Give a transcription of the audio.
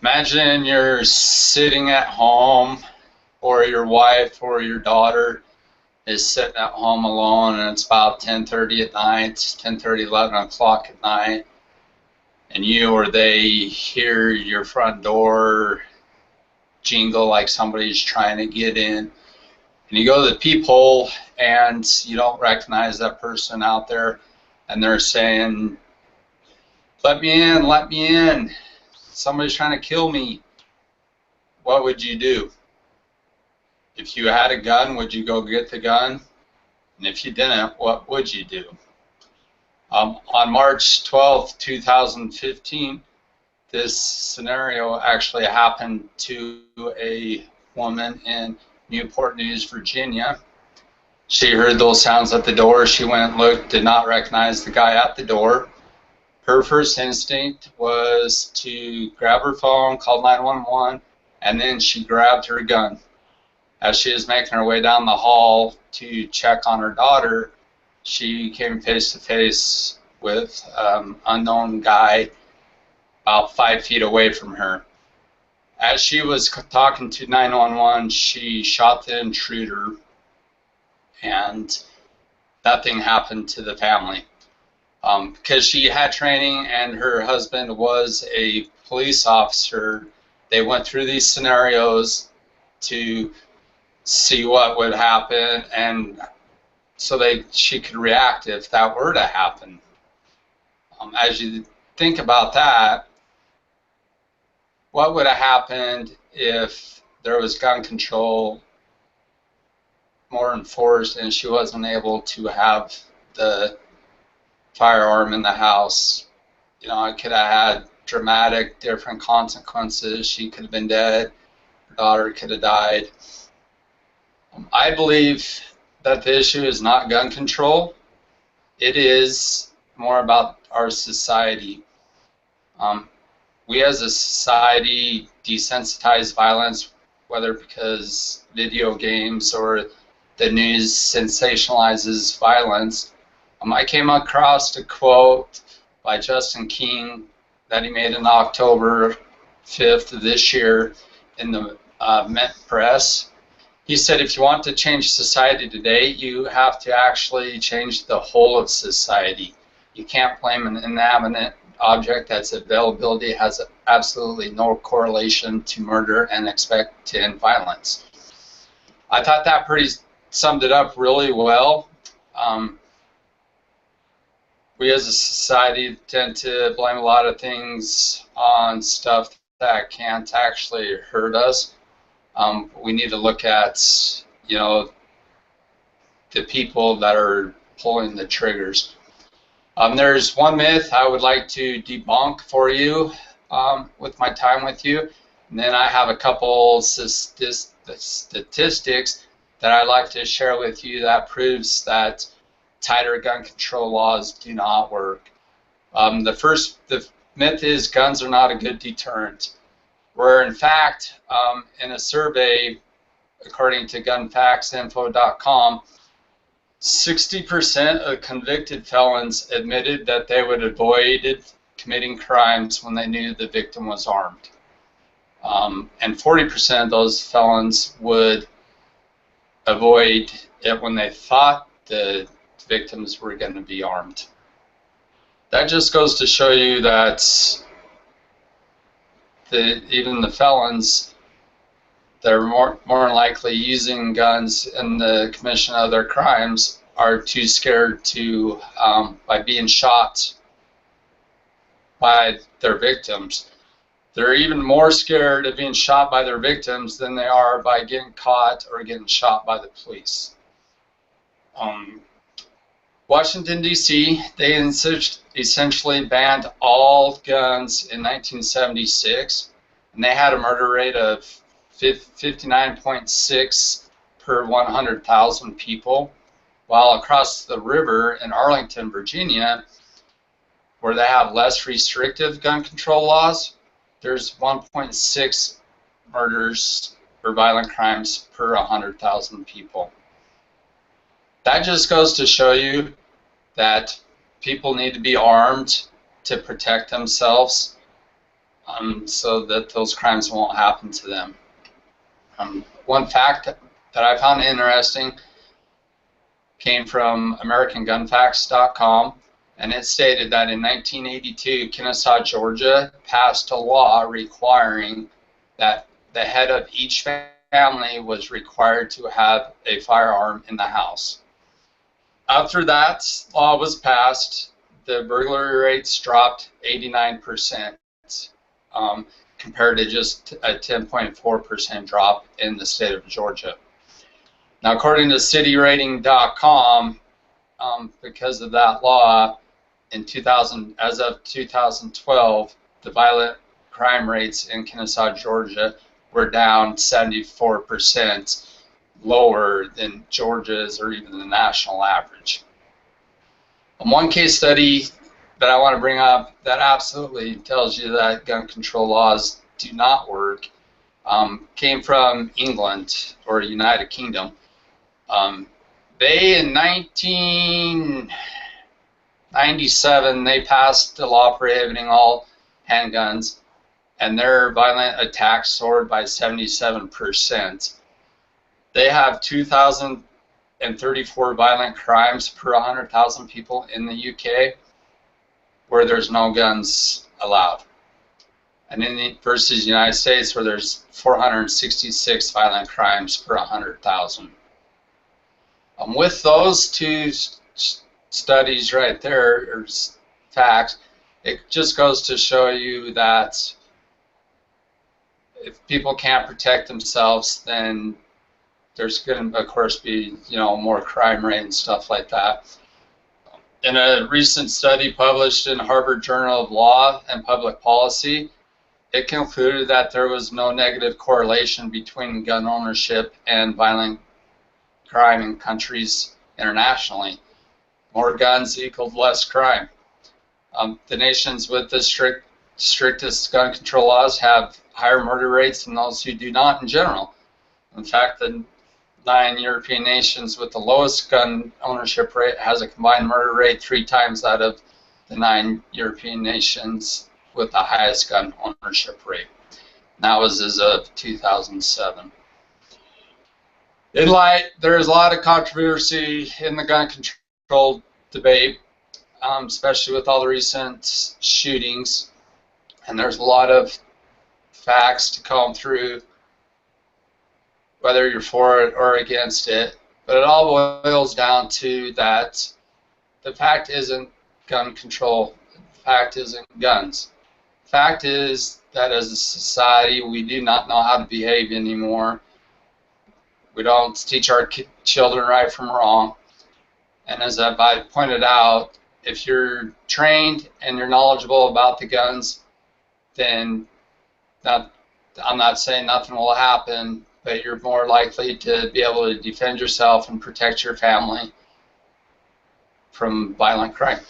Imagine you're sitting at home, or your wife or your daughter is sitting at home alone, and it's about 10:30 at night, 10:30, 11 o'clock at night, and you or they hear your front door jingle like somebody's trying to get in. And you go to the peephole, and you don't recognize that person out there, and they're saying, let me in, let me in. Somebody's trying to kill me. What would you do? If you had a gun, would you go get the gun? And if you didn't, what would you do? On March 12th, 2015, this scenario actually happened to a woman in Newport News, Virginia. She heard those sounds at the door. She went and looked, did not recognize the guy at the door. Her first instinct was to grab her phone, call 911, and then she grabbed her gun. As she was making her way down the hall to check on her daughter, she came face to face with an unknown guy about 5 feet away from her. As she was talking to 911, she shot the intruder, and nothing happened to the family. Because she had training and her husband was a police officer, they went through these scenarios to see what would happen, and so she could react if that were to happen. As you think about that, what would have happened if there was gun control more enforced and she wasn't able to have the firearm in the house? You know, it could have had dramatic different consequences. She could have been dead, her daughter could have died. I believe that the issue is not gun control. It is more about our society. We as a society desensitize violence, whether because video games or the news sensationalizes violence. I came across a quote by Justin King that he made in October 5th of this year in the Met Press. He said, if you want to change society today, you have to actually change the whole of society. You can't blame an inanimate object that's availability has absolutely no correlation to murder and expect to end violence. I thought that pretty summed it up really well. We as a society tend to blame a lot of things on stuff that can't actually hurt us. We need to look at, you know, the people that are pulling the triggers. There's one myth I would like to debunk for you with my time with you, and then I have a couple statistics that I'd like to share with you that proves that tighter gun control laws do not work. The myth is guns are not a good deterrent, where in fact, in a survey, according to gunfactsinfo.com, 60% of convicted felons admitted that they would avoid committing crimes when they knew the victim was armed. And 40% of those felons would avoid it when they thought the victims were going to be armed. That just goes to show you that even the felons that are more likely using guns in the commission of their crimes are too scared to, by being shot by their victims. They're even more scared of being shot by their victims than they are by getting caught or getting shot by the police. Washington, D.C., they essentially banned all guns in 1976, and they had a murder rate of 59.6 per 100,000 people, while across the river in Arlington, Virginia, where they have less restrictive gun control laws, there's 1.6 murders or violent crimes per 100,000 people. That just goes to show you that people need to be armed to protect themselves. so that those crimes won't happen to them. One fact that I found interesting came from AmericanGunFacts.com, and it stated that in 1982, Kennesaw, Georgia passed a law requiring that the head of each family was required to have a firearm in the house. After that law was passed, the burglary rates dropped 89%, compared to just a 10.4% drop in the state of Georgia. Now, according to cityrating.com, because of that law, as of 2012, the violent crime rates in Kennesaw, Georgia, were down 74% lower than Georgia's or even the national average. One case study that I want to bring up that absolutely tells you that gun control laws do not work came from England, or United Kingdom. They, in 1997, they passed a law prohibiting all handguns, and their violent attacks soared by 77%. They have 2,034 violent crimes per 100,000 people in the UK, where there's no guns allowed. And versus the United States, where there's 466 violent crimes per 100,000. With those two studies right there, or facts, it just goes to show you that if people can't protect themselves, then there's going to, of course, be, more crime rate and stuff like that. In a recent study published in Harvard Journal of Law and Public Policy, it concluded that there was no negative correlation between gun ownership and violent crime in countries internationally. More guns equaled less crime. The nations with the strictest gun control laws have higher murder rates than those who do not in general. In fact, the 9 European nations with the lowest gun ownership rate has a combined murder rate 3 times that of the 9 European nations with the highest gun ownership rate. And that was as of 2007. There is a lot of controversy in the gun control debate, especially with all the recent shootings, and there's a lot of facts to comb through, whether you're for it or against it. But it all boils down to that the fact isn't gun control. The fact isn't guns. The fact is that as a society, we do not know how to behave anymore. We don't teach our children right from wrong. And as I pointed out, if you're trained and you're knowledgeable about the guns, then I'm not saying nothing will happen, but you're more likely to be able to defend yourself and protect your family from violent crime.